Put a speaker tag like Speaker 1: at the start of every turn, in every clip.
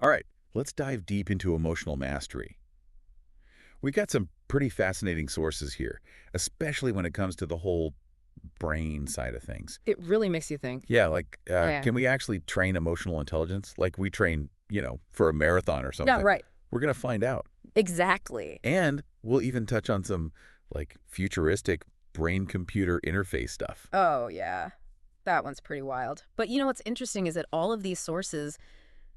Speaker 1: All right, let's dive deep into emotional mastery. We got some pretty fascinating sources here, especially when it comes to the whole brain side of things.
Speaker 2: It really makes you think.
Speaker 1: Yeah, like,
Speaker 2: Yeah.
Speaker 1: can we actually train emotional intelligence like we train, for a marathon or
Speaker 2: Yeah,
Speaker 1: something?
Speaker 2: right.
Speaker 1: We're going to find out.
Speaker 2: Exactly.
Speaker 1: And we'll even touch on some, like, futuristic brain-computer interface stuff.
Speaker 2: Oh, yeah. That one's pretty wild. But you know what's interesting is that all of these sources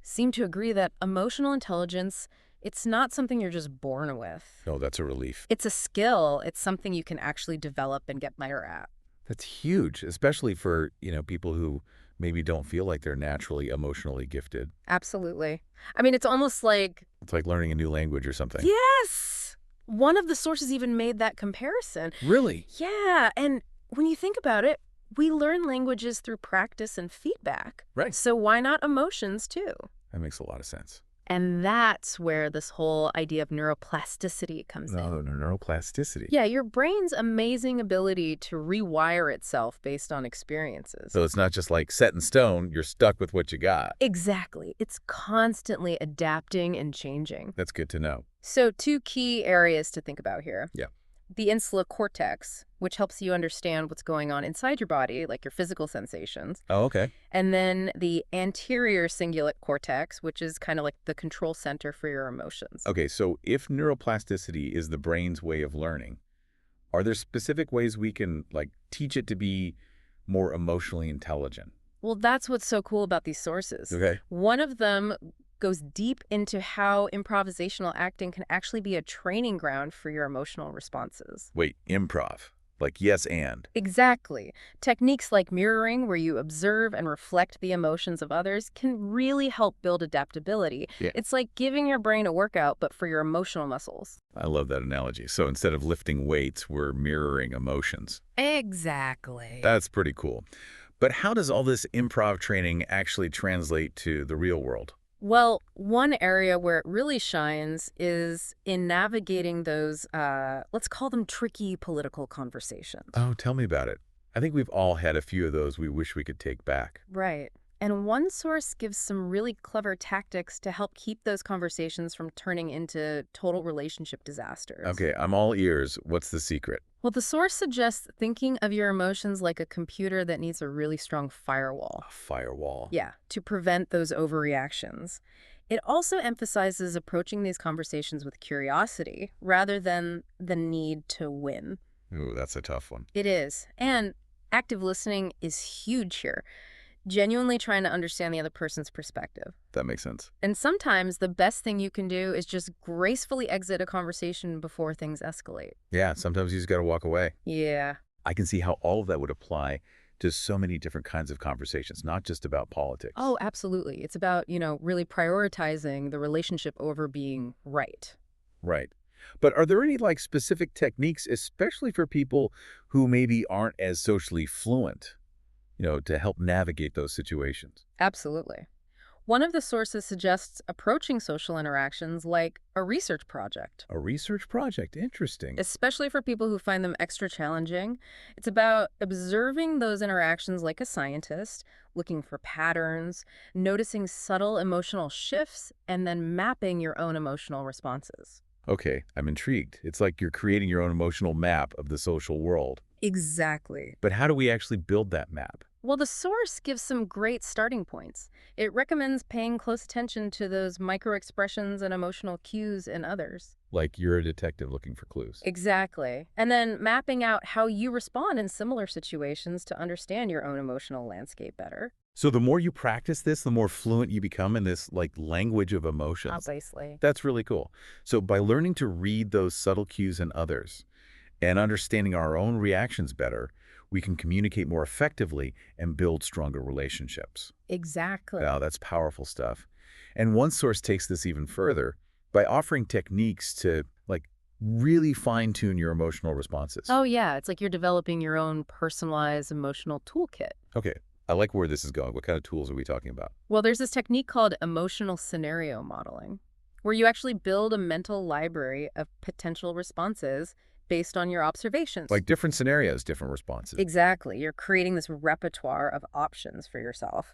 Speaker 2: seem to agree that emotional intelligence, it's not something you're just born with.
Speaker 1: No, that's a relief.
Speaker 2: It's a skill. It's something you can actually develop and get better at.
Speaker 1: That's huge, especially for, people who maybe don't feel like they're naturally emotionally gifted.
Speaker 2: Absolutely. I mean, it's almost like,
Speaker 1: It's like learning a new language or something.
Speaker 2: yes! One of the sources even made that comparison.
Speaker 1: Really?
Speaker 2: Yeah, and when you think about it, we learn languages through practice and feedback.
Speaker 1: Right.
Speaker 2: So why not emotions too?
Speaker 1: That makes a lot of sense.
Speaker 2: And that's where this whole idea of neuroplasticity comes in.
Speaker 1: No, neuroplasticity.
Speaker 2: Yeah, your brain's amazing ability to rewire itself based on experiences.
Speaker 1: So it's not just like set in stone, you're stuck with what you got.
Speaker 2: Exactly. It's constantly adapting and changing.
Speaker 1: That's good to know.
Speaker 2: So two key areas to think about here.
Speaker 1: Yeah.
Speaker 2: The insula cortex, which helps you understand what's going on inside your body, like your physical sensations.
Speaker 1: Oh, okay.
Speaker 2: And then the anterior cingulate cortex, which is kind of like the control center for your emotions.
Speaker 1: Okay, so if neuroplasticity is the brain's way of learning, are there specific ways we can, like, teach it to be more emotionally intelligent?
Speaker 2: Well, that's what's so cool about these sources.
Speaker 1: Okay.
Speaker 2: One of them goes deep into how improvisational acting can actually be a training ground for your emotional responses.
Speaker 1: Wait, improv. Like yes and.
Speaker 2: Exactly. Techniques like mirroring, where you observe and reflect the emotions of others, can really help build adaptability.
Speaker 1: Yeah.
Speaker 2: It's like giving your brain a workout, but for your emotional muscles.
Speaker 1: I love that analogy. So instead of lifting weights, we're mirroring emotions.
Speaker 2: Exactly.
Speaker 1: That's pretty cool. But how does all this improv training actually translate to the real world?
Speaker 2: Well, one area where it really shines is in navigating those, let's call them tricky political conversations.
Speaker 1: Oh, tell me about it. I think we've all had a few of those we wish we could take back.
Speaker 2: Right. And one source gives some really clever tactics to help keep those conversations from turning into total relationship disasters.
Speaker 1: Okay, I'm all ears. What's the secret?
Speaker 2: Well, the source suggests thinking of your emotions like a computer that needs a really strong firewall.
Speaker 1: A firewall.
Speaker 2: Yeah, to prevent those overreactions. It also emphasizes approaching these conversations with curiosity rather than the need to win.
Speaker 1: Ooh, that's a tough one.
Speaker 2: It is. And active listening is huge here. Genuinely trying to understand the other person's perspective.
Speaker 1: That makes sense.
Speaker 2: And sometimes the best thing you can do is just gracefully exit a conversation before things escalate.
Speaker 1: Yeah, sometimes you just got to walk away.
Speaker 2: Yeah.
Speaker 1: I can see how all of that would apply to so many different kinds of conversations, not just about politics.
Speaker 2: Oh, absolutely. It's about, really prioritizing the relationship over being right.
Speaker 1: Right. But are there any, like, specific techniques, especially for people who maybe aren't as socially fluent, to help navigate those situations?
Speaker 2: Absolutely. One of the sources suggests approaching social interactions like a research project,
Speaker 1: A research project. Interesting.
Speaker 2: especially for people who find them extra challenging. It's about observing those interactions like a scientist, looking for patterns, noticing subtle emotional shifts, and then mapping your own emotional responses.
Speaker 1: Okay, I'm intrigued. It's like you're creating your own emotional map of the social world.
Speaker 2: Exactly.
Speaker 1: But how do we actually build that map?
Speaker 2: Well, the source gives some great starting points. It recommends paying close attention to those microexpressions and emotional cues in others.
Speaker 1: Like you're a detective looking for clues.
Speaker 2: Exactly. And then mapping out how you respond in similar situations to understand your own emotional landscape better.
Speaker 1: So the more you practice this, the more fluent you become in this, like, language of emotions.
Speaker 2: Obviously.
Speaker 1: That's really cool. So by learning to read those subtle cues in others and understanding our own reactions better, we can communicate more effectively and build stronger relationships.
Speaker 2: Exactly.
Speaker 1: Wow, that's powerful stuff. And one source takes this even further by offering techniques to, like, really fine-tune your emotional responses.
Speaker 2: Oh, yeah. It's like you're developing your own personalized emotional toolkit.
Speaker 1: Okay, I like where this is going. What kind of tools are we talking about?
Speaker 2: Well, there's this technique called emotional scenario modeling, where you actually build a mental library of potential responses based on your observations.
Speaker 1: Like different scenarios, different responses.
Speaker 2: Exactly. You're creating this repertoire of options for yourself.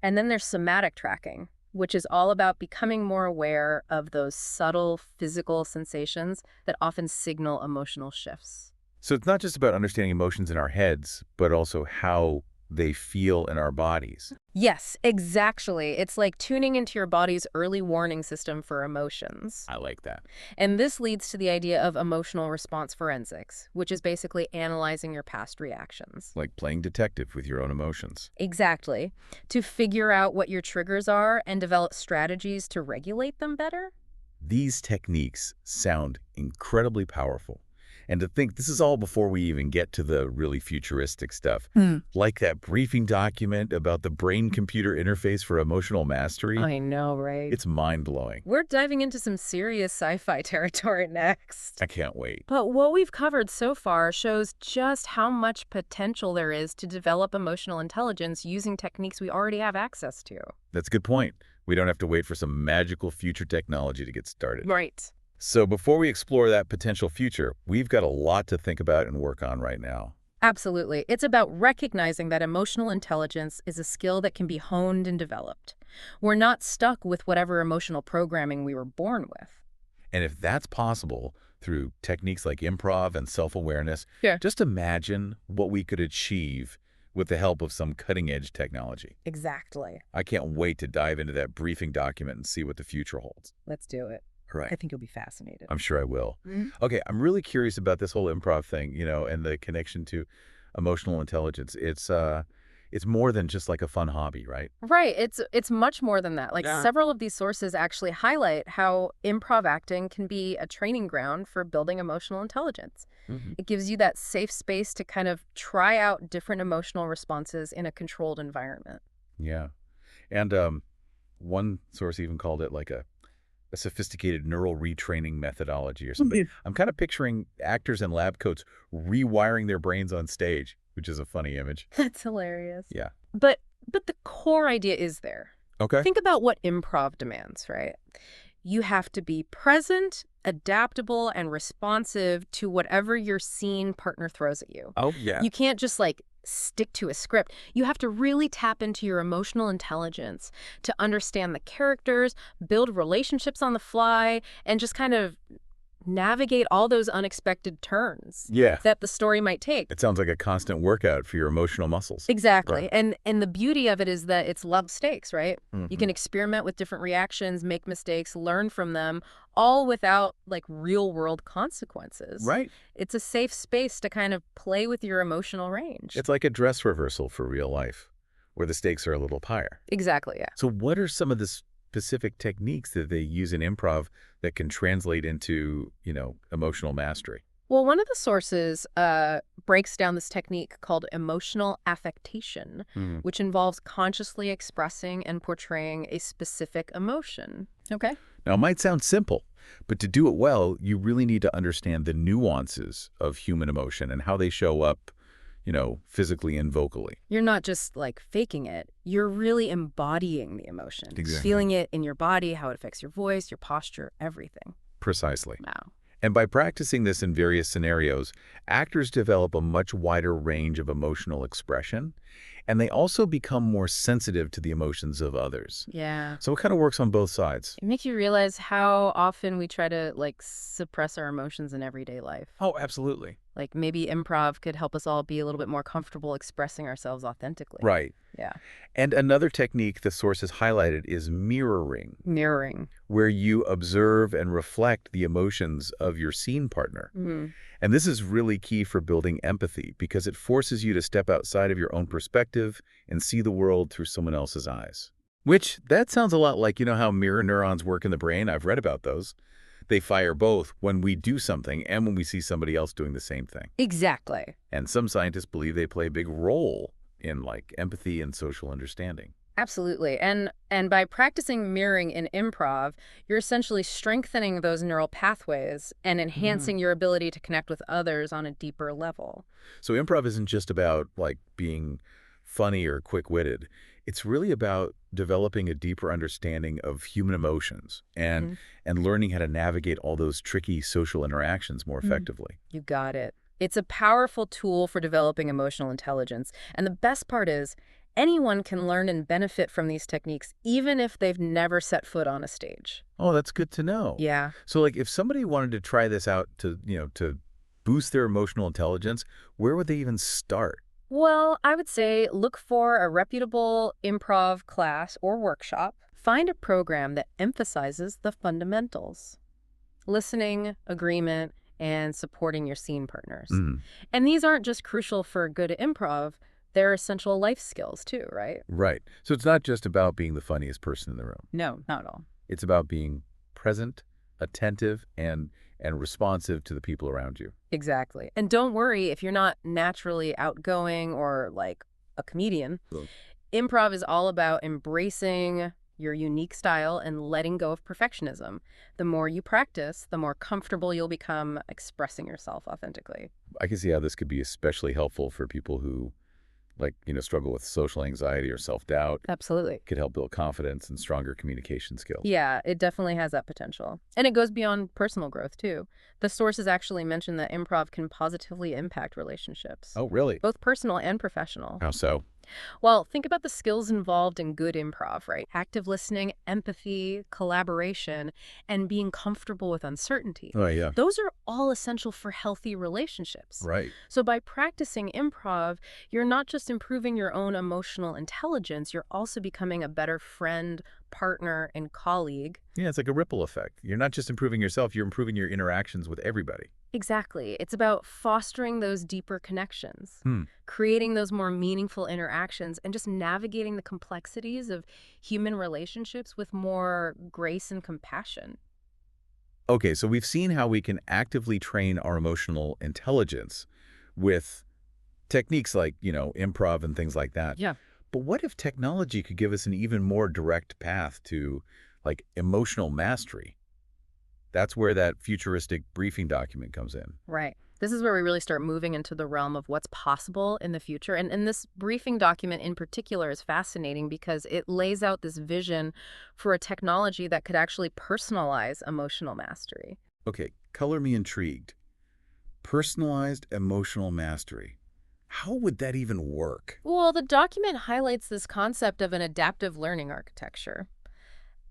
Speaker 2: And then there's somatic tracking, which is all about becoming more aware of those subtle physical sensations that often signal emotional shifts.
Speaker 1: So it's not just about understanding emotions in our heads, but also how they feel in our bodies.
Speaker 2: Yes, exactly. It's like tuning into your body's early warning system for emotions.
Speaker 1: I like that.
Speaker 2: And this leads to the idea of emotional response forensics, which is basically analyzing your past reactions.
Speaker 1: Like playing detective with your own emotions.
Speaker 2: Exactly. To figure out what your triggers are and develop strategies to regulate them better.
Speaker 1: These techniques sound incredibly powerful. And to think this is all before we even get to the really futuristic stuff, like that briefing document about the brain-computer interface for emotional mastery.
Speaker 2: I know, right?
Speaker 1: It's mind-blowing.
Speaker 2: We're diving into some serious sci-fi territory next.
Speaker 1: I can't wait.
Speaker 2: But what we've covered so far shows just how much potential there is to develop emotional intelligence using techniques we already have access to.
Speaker 1: That's a good point. We don't have to wait for some magical future technology to get started.
Speaker 2: Right.
Speaker 1: So before we explore that potential future, we've got a lot to think about and work on right now.
Speaker 2: Absolutely. It's about recognizing that emotional intelligence is a skill that can be honed and developed. We're not stuck with whatever emotional programming we were born with.
Speaker 1: And if that's possible through techniques like improv and self-awareness,
Speaker 2: Yeah.
Speaker 1: just imagine what we could achieve with the help of some cutting-edge technology.
Speaker 2: Exactly.
Speaker 1: I can't wait to dive into that briefing document and see what the future holds.
Speaker 2: Let's do it.
Speaker 1: All right.
Speaker 2: I think you'll be fascinated.
Speaker 1: I'm sure I will.
Speaker 2: Mhm.
Speaker 1: Okay, I'm really curious about this whole improv thing, and the connection to emotional intelligence. It's more than just like a fun hobby, right?
Speaker 2: Right. It's much more than that. Like
Speaker 1: Yeah.
Speaker 2: several of these sources actually highlight how improv acting can be a training ground for building emotional intelligence. It gives you that safe space to kind of try out different emotional responses in a controlled environment.
Speaker 1: Yeah. And one source even called it like a sophisticated neural retraining methodology or something. I'm kind of picturing actors in lab coats rewiring their brains on stage, which is a funny image.
Speaker 2: That's hilarious.
Speaker 1: Yeah.
Speaker 2: But the core idea is there.
Speaker 1: Okay.
Speaker 2: Think about what improv demands, right? You have to be present, adaptable, and responsive to whatever your scene partner throws at you.
Speaker 1: Oh, yeah.
Speaker 2: You can't just stick to a script. You have to really tap into your emotional intelligence to understand the characters, build relationships on the fly, and just kind of navigate all those unexpected turns
Speaker 1: Yeah.
Speaker 2: that the story might take.
Speaker 1: It sounds like a constant workout for your emotional muscles.
Speaker 2: Exactly.
Speaker 1: Right.
Speaker 2: And the beauty of it is that it's low stakes, right? You
Speaker 1: Mhm.
Speaker 2: can experiment with different reactions, make mistakes, learn from them, all without real world consequences.
Speaker 1: Right.
Speaker 2: It's a safe space to kind of play with your emotional range.
Speaker 1: It's like a dress rehearsal for real life, where the stakes are a little higher.
Speaker 2: Exactly, yeah.
Speaker 1: So what are some of the specific techniques that they use in improv that can translate into, emotional mastery?
Speaker 2: Well, one of the sources breaks down this technique called emotional affectation, which involves consciously expressing and portraying a specific emotion. Okay.
Speaker 1: Now, it might sound simple, but to do it well, you really need to understand the nuances of human emotion and how they show up, physically and vocally.
Speaker 2: You're not just faking it. You're really embodying the emotion.
Speaker 1: Exactly.
Speaker 2: Feeling it in your body, how it affects your voice, your posture, everything.
Speaker 1: Precisely.
Speaker 2: Wow.
Speaker 1: And by practicing this in various scenarios, actors develop a much wider range of emotional expression, and they also become more sensitive to the emotions of others.
Speaker 2: Yeah.
Speaker 1: So it kind of works on both sides.
Speaker 2: It makes you realize how often we try to suppress our emotions in everyday life.
Speaker 1: Oh, absolutely.
Speaker 2: Maybe improv could help us all be a little bit more comfortable expressing ourselves authentically.
Speaker 1: Right.
Speaker 2: Yeah.
Speaker 1: And another technique the source has highlighted is mirroring,
Speaker 2: Mirroring.
Speaker 1: where you observe and reflect the emotions of your scene partner. And this is really key for building empathy because it forces you to step outside of your own perspective and see the world through someone else's eyes. Which, that sounds a lot like, how mirror neurons work in the brain. I've read about those. They fire both when we do something and when we see somebody else doing the same thing.
Speaker 2: Exactly.
Speaker 1: And some scientists believe they play a big role in empathy and social understanding.
Speaker 2: Absolutely. And by practicing mirroring in improv, you're essentially strengthening those neural pathways and enhancing your ability to connect with others on a deeper level.
Speaker 1: So improv isn't just about being funny or quick-witted. It's really about developing a deeper understanding of human emotions and learning how to navigate all those tricky social interactions more effectively.
Speaker 2: You got it. It's a powerful tool for developing emotional intelligence. And the best part is, Anyone can learn and benefit from these techniques, even if they've never set foot on a stage.
Speaker 1: Oh, that's good to know.
Speaker 2: Yeah.
Speaker 1: So like if somebody wanted to try this out to boost their emotional intelligence, where would they even start?
Speaker 2: Well, I would say look for a reputable improv class or workshop. Find a program that emphasizes the fundamentals: listening, agreement, and supporting your scene partners.
Speaker 1: Mm,
Speaker 2: And these aren't just crucial for good improv, they're essential life skills too, right?
Speaker 1: right. So it's not just about being the funniest person in the room.
Speaker 2: No, not at all.
Speaker 1: It's about being present, attentive, and responsive to the people around you.
Speaker 2: Exactly. And don't worry if you're not naturally outgoing or like a comedian.
Speaker 1: Cool.
Speaker 2: Improv is all about embracing your unique style and letting go of perfectionism. The more you practice, the more comfortable you'll become expressing yourself authentically.
Speaker 1: I can see how this could be especially helpful for people who struggle with social anxiety or self-doubt.
Speaker 2: Absolutely.
Speaker 1: Could help build confidence and stronger communication skills.
Speaker 2: Yeah, it definitely has that potential. And it goes beyond personal growth, too. The sources actually mention that improv can positively impact relationships,
Speaker 1: Oh, really?
Speaker 2: both personal and professional.
Speaker 1: How so?
Speaker 2: Well, think about the skills involved in good improv, right? Active listening, empathy, collaboration, and being comfortable with uncertainty.
Speaker 1: Oh, yeah.
Speaker 2: Those are all essential for healthy relationships.
Speaker 1: Right.
Speaker 2: So by practicing improv, you're not just improving your own emotional intelligence, you're also becoming a better friend, partner, and colleague.
Speaker 1: Yeah, it's like a ripple effect. You're not just improving yourself, you're improving your interactions with everybody.
Speaker 2: Exactly. It's about fostering those deeper connections,
Speaker 1: Hmm.
Speaker 2: creating those more meaningful interactions, and just navigating the complexities of human relationships with more grace and compassion.
Speaker 1: Okay, so we've seen how we can actively train our emotional intelligence with techniques like, improv and things like that.
Speaker 2: Yeah.
Speaker 1: But what if technology could give us an even more direct path to, like, emotional mastery? That's where that futuristic briefing document comes in.
Speaker 2: Right. This is where we really start moving into the realm of what's possible in the future. And this briefing document in particular is fascinating because it lays out this vision for a technology that could actually personalize emotional mastery.
Speaker 1: Okay, color me intrigued. Personalized emotional mastery. How would that even work?
Speaker 2: Well, the document highlights this concept of an adaptive learning architecture.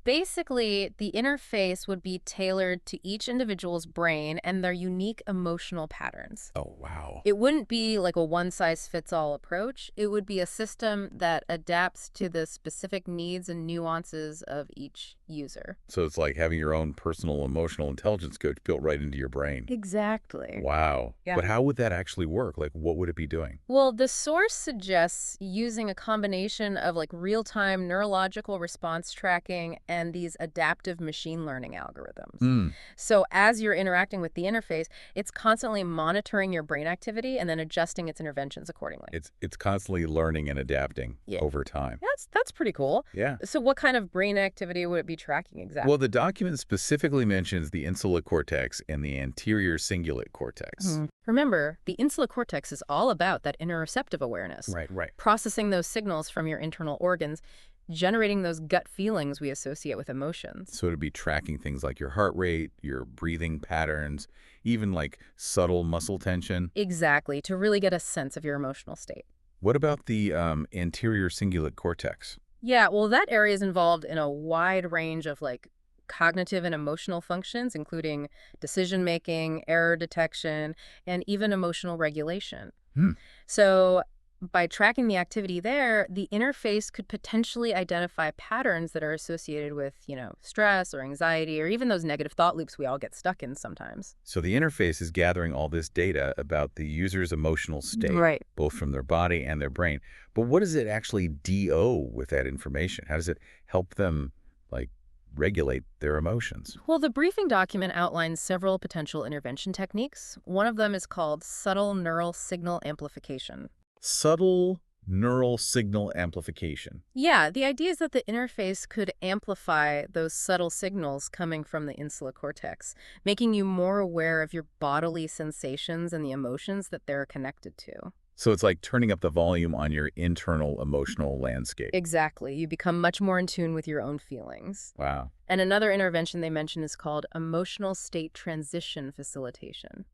Speaker 2: Basically, the interface would be tailored to each individual's brain and their unique emotional patterns.
Speaker 1: Oh, wow.
Speaker 2: It wouldn't be like a one-size-fits-all approach. It would be a system that adapts to the specific needs and nuances of each user.
Speaker 1: So it's like having your own personal emotional intelligence coach built right into your brain.
Speaker 2: Exactly.
Speaker 1: Wow.
Speaker 2: Yeah.
Speaker 1: But how would that actually work? Like, what would it be doing?
Speaker 2: Well, the source suggests using a combination of like real-time neurological response tracking and these adaptive machine learning algorithms.
Speaker 1: Mm.
Speaker 2: So as you're interacting with the interface, it's constantly monitoring your brain activity and then adjusting its interventions accordingly.
Speaker 1: It's constantly learning and adapting
Speaker 2: Yeah.
Speaker 1: over time.
Speaker 2: That's pretty cool.
Speaker 1: Yeah.
Speaker 2: So what kind of brain activity would it be tracking exactly?
Speaker 1: Well, the document specifically mentions the insula cortex and the anterior cingulate cortex.
Speaker 2: Remember, the insula cortex is all about that interoceptive awareness,
Speaker 1: Right.
Speaker 2: processing those signals from your internal organs, generating those gut feelings we associate with emotions.
Speaker 1: So it'd be tracking things like your heart rate, your breathing patterns, even like subtle muscle tension.
Speaker 2: Exactly, to really get a sense of your emotional state.
Speaker 1: What about the anterior cingulate cortex?
Speaker 2: Yeah, well, that area is involved in a wide range of like cognitive and emotional functions, including decision making, error detection, and even emotional regulation.
Speaker 1: Hmm.
Speaker 2: So by tracking the activity there, the interface could potentially identify patterns that are associated with, stress or anxiety or even those negative thought loops we all get stuck in sometimes.
Speaker 1: So the interface is gathering all this data about the user's emotional state,
Speaker 2: Right.
Speaker 1: both from their body and their brain. But what does it actually do with that information? How does it help them, like, regulate their emotions?
Speaker 2: Well, the briefing document outlines several potential intervention techniques. One of them is called subtle neural signal amplification.
Speaker 1: Subtle neural signal amplification.
Speaker 2: Yeah, the idea is that the interface could amplify those subtle signals coming from the insula cortex, making you more aware of your bodily sensations and the emotions that they're connected to.
Speaker 1: So it's like turning up the volume on your internal emotional landscape.
Speaker 2: Exactly. You become much more in tune with your own feelings.
Speaker 1: Wow.
Speaker 2: And another intervention they mention is called emotional state transition facilitation.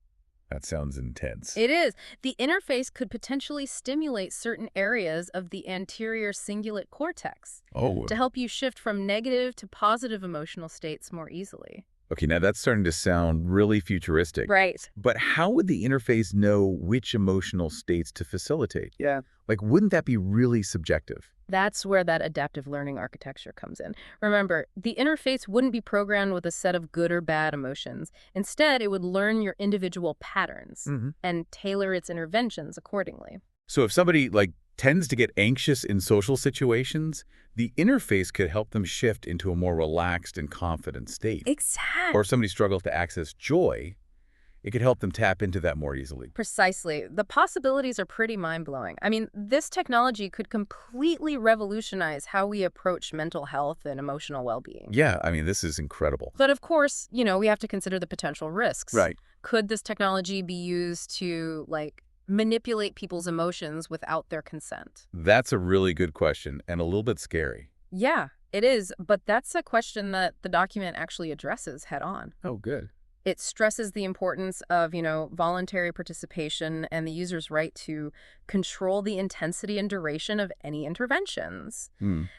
Speaker 1: That sounds intense.
Speaker 2: It is. The interface could potentially stimulate certain areas of the anterior cingulate cortex
Speaker 1: Oh,
Speaker 2: to help you shift from negative to positive emotional states more easily.
Speaker 1: okay, now that's starting to sound really futuristic.
Speaker 2: Right.
Speaker 1: But how would the interface know which emotional states to facilitate?
Speaker 3: Yeah.
Speaker 1: Like, wouldn't that be really subjective?
Speaker 2: That's where that adaptive learning architecture comes in. Remember, the interface wouldn't be programmed with a set of good or bad emotions. Instead, it would learn your individual patterns and tailor its interventions accordingly.
Speaker 1: So if somebody, like, tends to get anxious in social situations, the interface could help them shift into a more relaxed and confident state.
Speaker 2: Exactly.
Speaker 1: Or if somebody struggles to access joy, it could help them tap into that more easily.
Speaker 2: Precisely. The possibilities are pretty mind-blowing. I mean, this technology could completely revolutionize how we approach mental health and emotional well-being.
Speaker 1: Yeah, I mean, this is incredible.
Speaker 2: But of course, we have to consider the potential risks.
Speaker 1: Right.
Speaker 2: Could this technology be used to, manipulate people's emotions without their consent?
Speaker 1: That's a really good question and a little bit scary.
Speaker 2: Yeah, it is. But that's a question that the document actually addresses head on.
Speaker 1: Oh, good.
Speaker 2: It stresses the importance of, voluntary participation and the user's right to control the intensity and duration of any interventions.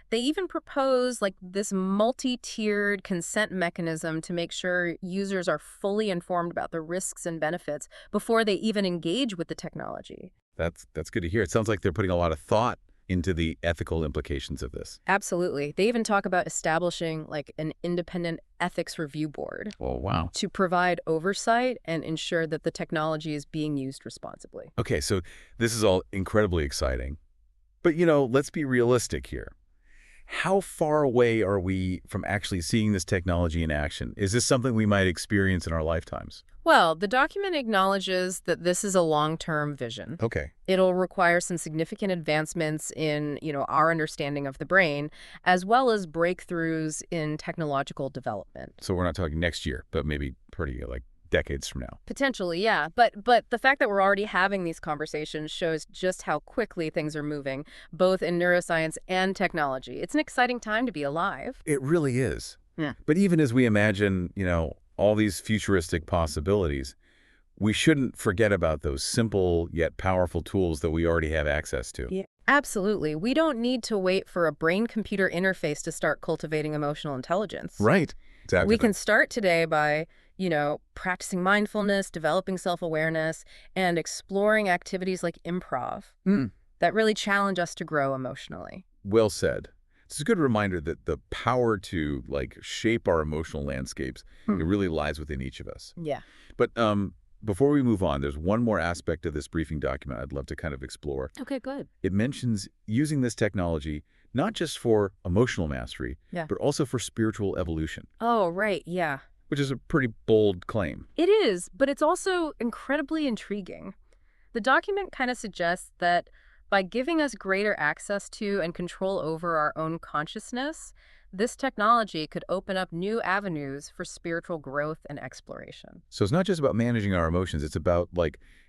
Speaker 2: They even propose this multi-tiered consent mechanism to make sure users are fully informed about the risks and benefits before they even engage with the technology.
Speaker 1: That's good to hear. It sounds like they're putting a lot of thought into the ethical implications of this.
Speaker 2: Absolutely. They even talk about establishing an independent ethics review board.
Speaker 1: Oh, wow.
Speaker 2: To provide oversight and ensure that the technology is being used responsibly.
Speaker 1: Okay, so this is all incredibly exciting. But, let's be realistic here. How far away are we from actually seeing this technology in action? Is this something we might experience in our lifetimes?
Speaker 2: Well, the document acknowledges that this is a long-term vision.
Speaker 1: Okay.
Speaker 2: It'll require some significant advancements in, our understanding of the brain, as well as breakthroughs in technological development.
Speaker 1: So we're not talking next year, but maybe pretty decades from now.
Speaker 2: Potentially, yeah. But the fact that we're already having these conversations shows just how quickly things are moving, both in neuroscience and technology. It's an exciting time to be alive.
Speaker 1: It really is.
Speaker 2: Yeah.
Speaker 1: But even as we imagine, all these futuristic possibilities, we shouldn't forget about those simple yet powerful tools that we already have access to.
Speaker 2: Yeah. Absolutely. We don't need to wait for a brain-computer interface to start cultivating emotional intelligence.
Speaker 1: Right. Exactly.
Speaker 2: We can start today by, practicing mindfulness, developing self-awareness, and exploring activities like improv that really challenge us to grow emotionally.
Speaker 1: Well said. It's a good reminder that the power to shape our emotional landscapes, it really lies within each of us.
Speaker 2: Yeah.
Speaker 1: But before we move on, there's one more aspect of this briefing document I'd love to kind of explore.
Speaker 2: Okay, good.
Speaker 1: It mentions using this technology not just for emotional mastery, but also for spiritual evolution.
Speaker 2: Oh, right, yeah.
Speaker 1: Which is a pretty bold claim.
Speaker 2: It is, but it's also incredibly intriguing. The document kind of suggests that by giving us greater access to and control over our own consciousness, this technology could open up new avenues for spiritual growth and exploration.
Speaker 1: So it's not just about managing our emotions, it's about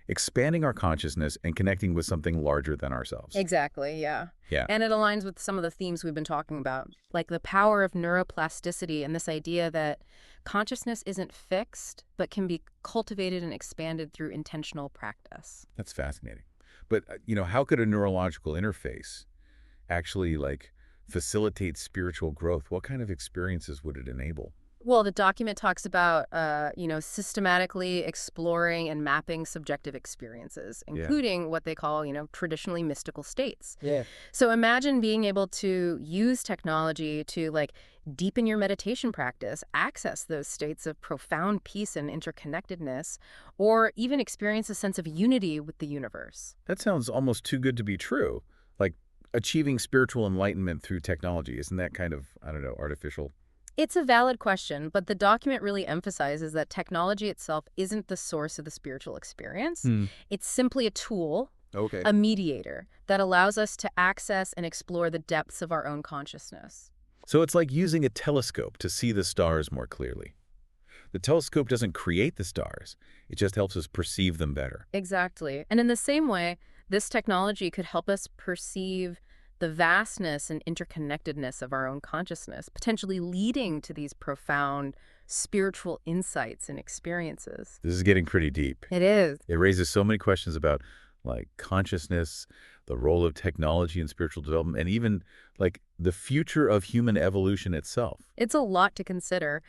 Speaker 1: expanding our consciousness and connecting with something larger than ourselves.
Speaker 2: Exactly, yeah.
Speaker 1: Yeah.
Speaker 2: And it aligns with some of the themes we've been talking about, like the power of neuroplasticity and this idea that consciousness isn't fixed, but can be cultivated and expanded through intentional practice.
Speaker 1: That's fascinating. But, how could a neurological interface actually facilitate spiritual growth? What kind of experiences would it enable?
Speaker 2: Well, the document talks about, systematically exploring and mapping subjective experiences, including what they call, traditionally mystical states.
Speaker 3: Yeah.
Speaker 2: So imagine being able to use technology to, deepen your meditation practice, access those states of profound peace and interconnectedness, or even experience a sense of unity with the universe.
Speaker 1: That sounds almost too good to be true. Achieving spiritual enlightenment through technology. Isn't that kind of, artificial?
Speaker 2: It's a valid question, but the document really emphasizes that technology itself isn't the source of the spiritual experience. It's simply a tool, a mediator, that allows us to access and explore the depths of our own consciousness.
Speaker 1: So it's like using a telescope to see the stars more clearly. The telescope doesn't create the stars. It just helps us perceive them better.
Speaker 2: Exactly. And in the same way, this technology could help us perceive the vastness and interconnectedness of our own consciousness, potentially leading to these profound spiritual insights and experiences.
Speaker 1: This is getting pretty deep.
Speaker 2: It is.
Speaker 1: It raises so many questions about like consciousness, the role of technology in spiritual development, and even like the future of human evolution itself.
Speaker 2: It's a lot to consider.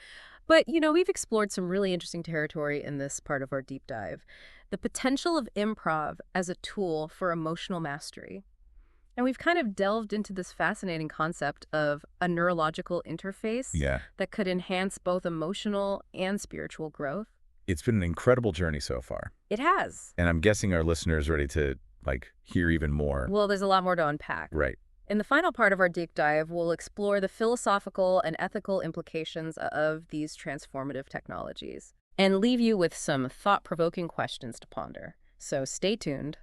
Speaker 2: But, we've explored some really interesting territory in this part of our deep dive. The potential of improv as a tool for emotional mastery. And we've kind of delved into this fascinating concept of a neurological interface
Speaker 1: Yeah.
Speaker 2: that could enhance both emotional and spiritual growth.
Speaker 1: It's been an incredible journey so far.
Speaker 2: It has.
Speaker 1: And I'm guessing our listeners are ready to like hear even more.
Speaker 2: Well, there's a lot more to unpack.
Speaker 1: Right.
Speaker 2: In the final part of our deep dive, we'll explore the philosophical and ethical implications of these transformative technologies and leave you with some thought-provoking questions to ponder. So stay tuned.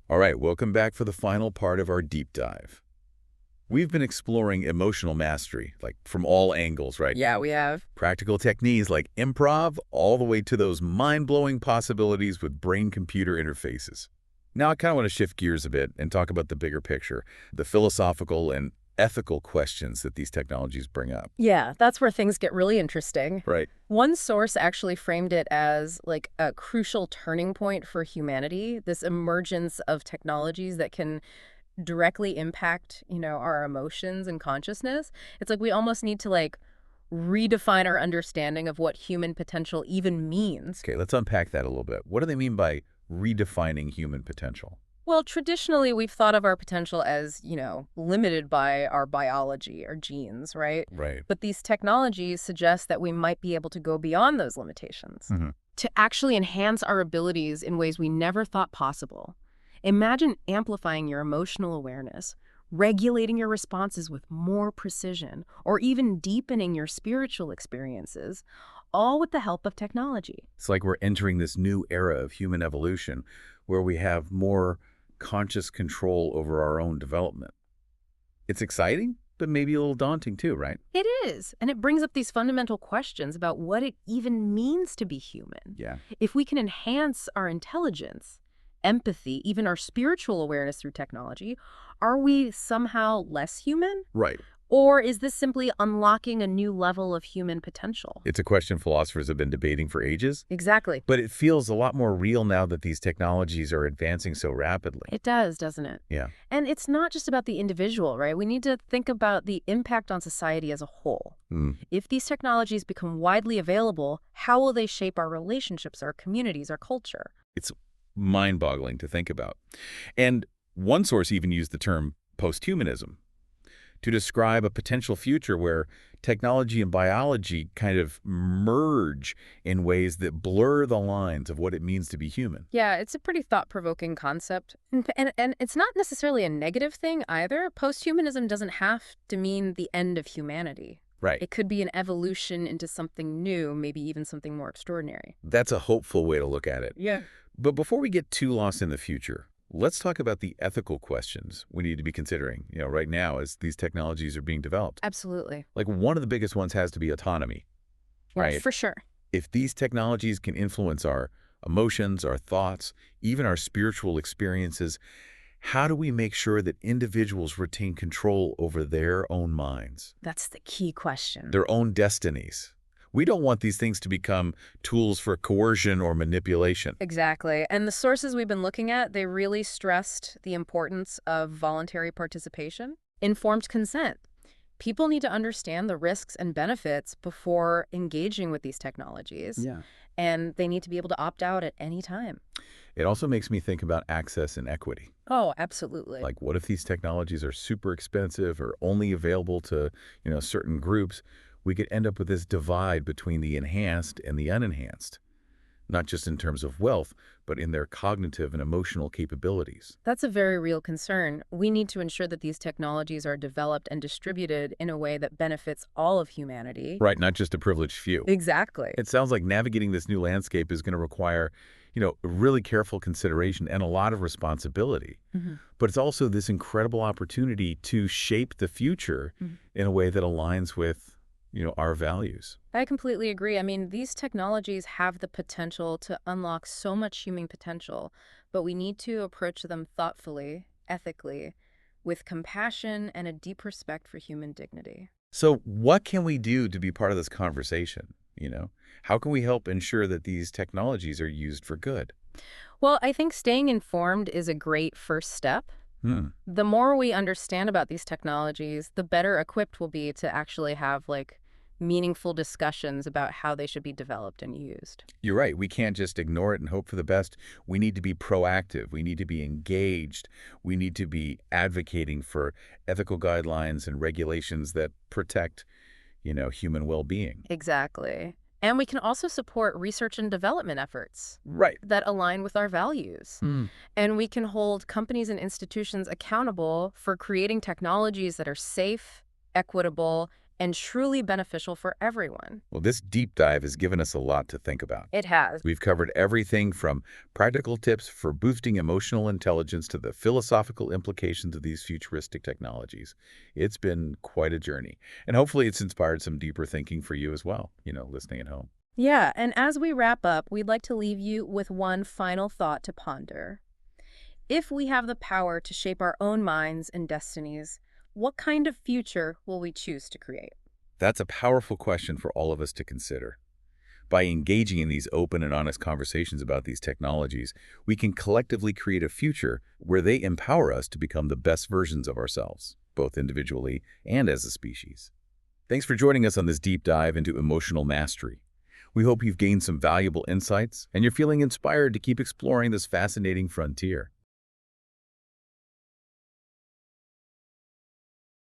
Speaker 1: All right, welcome back for the final part of our deep dive. We've been exploring emotional mastery, like from all angles, right?
Speaker 2: Yeah, we have.
Speaker 1: Practical techniques like improv, all the way to those mind-blowing possibilities with brain-computer interfaces. Now I kind of want to shift gears a bit and talk about the bigger picture, the philosophical and ethical questions that these technologies bring up.
Speaker 2: Yeah, that's where things get really interesting.
Speaker 1: Right.
Speaker 2: One source actually framed it as like a crucial turning point for humanity, this emergence of technologies that can directly impact, our emotions and consciousness. It's like we almost need to redefine our understanding of what human potential even means.
Speaker 1: Okay, let's unpack that a little bit. What do they mean by redefining human potential?
Speaker 2: Well, traditionally, we've thought of our potential as, limited by our biology, our genes, right?
Speaker 1: Right.
Speaker 2: But these technologies suggest that we might be able to go beyond those limitations, to actually enhance our abilities in ways we never thought possible. Imagine amplifying your emotional awareness, regulating your responses with more precision, or even deepening your spiritual experiences, all with the help of technology.
Speaker 1: It's like we're entering this new era of human evolution where we have more conscious control over our own development. It's exciting, but maybe a little daunting too, right?
Speaker 2: It is. And it brings up these fundamental questions about what it even means to be human.
Speaker 1: Yeah.
Speaker 2: If we can enhance our intelligence, empathy, even our spiritual awareness through technology, are we somehow less human?
Speaker 1: Right.
Speaker 2: Or is this simply unlocking a new level of human potential?
Speaker 1: It's a question philosophers have been debating for ages.
Speaker 2: Exactly.
Speaker 1: But it feels a lot more real now that these technologies are advancing so rapidly.
Speaker 2: It does, doesn't it?
Speaker 1: Yeah.
Speaker 2: And it's not just about the individual, right? We need to think about the impact on society as a whole. If these technologies become widely available, how will they shape our relationships, our communities, our culture?
Speaker 1: It's mind-boggling to think about. And one source even used the term posthumanism to describe a potential future where technology and biology kind of merge in ways that blur the lines of what it means to be human.
Speaker 2: Yeah, it's a pretty thought-provoking concept. And it's not necessarily a negative thing either. Posthumanism doesn't have to mean the end of humanity.
Speaker 1: Right.
Speaker 2: It could be an evolution into something new, maybe even something more extraordinary.
Speaker 1: That's a hopeful way to look at it.
Speaker 2: Yeah.
Speaker 1: But before we get too lost in the future, let's talk about the ethical questions we need to be considering, right now as these technologies are being developed.
Speaker 2: Absolutely.
Speaker 1: Like one of the biggest ones has to be autonomy, right?
Speaker 2: Yeah, for sure.
Speaker 1: If these technologies can influence our emotions, our thoughts, even our spiritual experiences, how do we make sure that individuals retain control over their own minds,
Speaker 2: That's the key question.
Speaker 1: their own destinies? We don't want these things to become tools for coercion or manipulation.
Speaker 2: Exactly. And the sources we've been looking at, they really stressed the importance of voluntary participation, informed consent. People need to understand the risks and benefits before engaging with these technologies.
Speaker 1: Yeah.
Speaker 2: And they need to be able to opt out at any time.
Speaker 1: It also makes me think about access and equity.
Speaker 2: Oh, absolutely.
Speaker 1: Like, what if these technologies are super expensive or only available to, certain groups? We could end up with this divide between the enhanced and the unenhanced, not just in terms of wealth, but in their cognitive and emotional capabilities.
Speaker 2: That's a very real concern. We need to ensure that these technologies are developed and distributed in a way that benefits all of humanity.
Speaker 1: Right, not just a privileged few.
Speaker 2: Exactly.
Speaker 1: It sounds like navigating this new landscape is going to require, really careful consideration and a lot of responsibility. But it's also this incredible opportunity to shape the future in a way that aligns with our values.
Speaker 2: I completely agree. I mean, these technologies have the potential to unlock so much human potential, but we need to approach them thoughtfully, ethically, with compassion and a deep respect for human dignity.
Speaker 1: So what can we do to be part of this conversation? How can we help ensure that these technologies are used for good?
Speaker 2: Well, I think staying informed is a great first step.
Speaker 1: Hmm.
Speaker 2: The more we understand about these technologies, the better equipped we'll be to actually have meaningful discussions about how they should be developed and used.
Speaker 1: You're right. We can't just ignore it and hope for the best. We need to be proactive. We need to be engaged. We need to be advocating for ethical guidelines and regulations that protect, human well-being.
Speaker 2: Exactly. And we can also support research and development efforts
Speaker 1: Right.
Speaker 2: that align with our values.
Speaker 1: Mm.
Speaker 2: And we can hold companies and institutions accountable for creating technologies that are safe, equitable, and truly beneficial for everyone.
Speaker 1: Well, this deep dive has given us a lot to think about.
Speaker 2: It has.
Speaker 1: We've covered everything from practical tips for boosting emotional intelligence to the philosophical implications of these futuristic technologies. It's been quite a journey. And hopefully it's inspired some deeper thinking for you as well, listening at home.
Speaker 2: Yeah, and as we wrap up, we'd like to leave you with one final thought to ponder. If we have the power to shape our own minds and destinies, what kind of future will we choose to create?
Speaker 1: That's a powerful question for all of us to consider. By engaging in these open and honest conversations about these technologies, we can collectively create a future where they empower us to become the best versions of ourselves, both individually and as a species. Thanks for joining us on this deep dive into emotional mastery. We hope you've gained some valuable insights and you're feeling inspired to keep exploring this fascinating frontier.